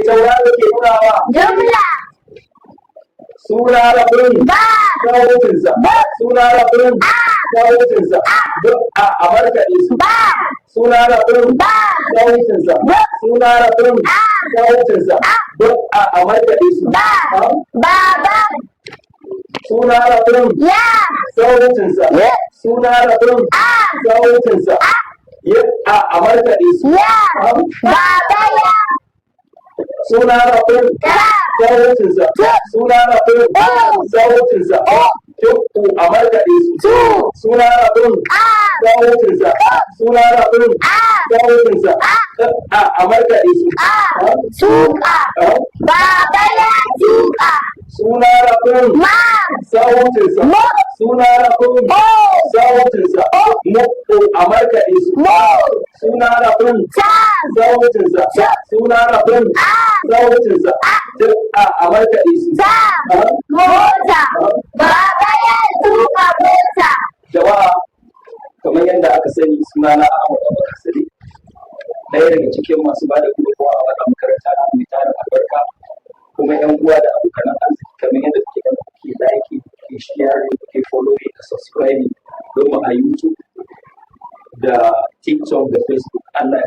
tauraro ke nunawa? jumla Suna rabin ba sautinsa. Suna rabin sautinsa. Duk a markaɗe su. ba Suna rabin ba sautinsa. Suna rabin sautinsa. Duk a markaɗe su. ba baba Suna rabin ya sautinsa. Suna rabin sautinsa. A markaɗe su. ya baba ya Suna rabin sautinsa. Suna rabin sautinsa. Duk a markaɗe su. Suna rabin sautinsa. Suna rabin sautinsa. A markaɗe su. suka baba ya suka Suna rabin ma sautinsa. mo Suna rabin sautinsa. A markaɗe su. mo Suna rabin ta sautinsa. Suna rabin sautinsa. Duk a markaɗe su. ta mota baba ya suka mota Jama'a, kamar yadda aka sani, sunana Ahmad Abubakar Sadiq, ɗaya daga cikin masu ba da gudunmawa a wannan makaranta na mai tarin albarka, kuma yan uwa da abokan arziki kamar yadda kuke ganin kuke like, kuke sharing, kuke following da subscribing domin a YouTube da TikTok da Facebook. Allah ya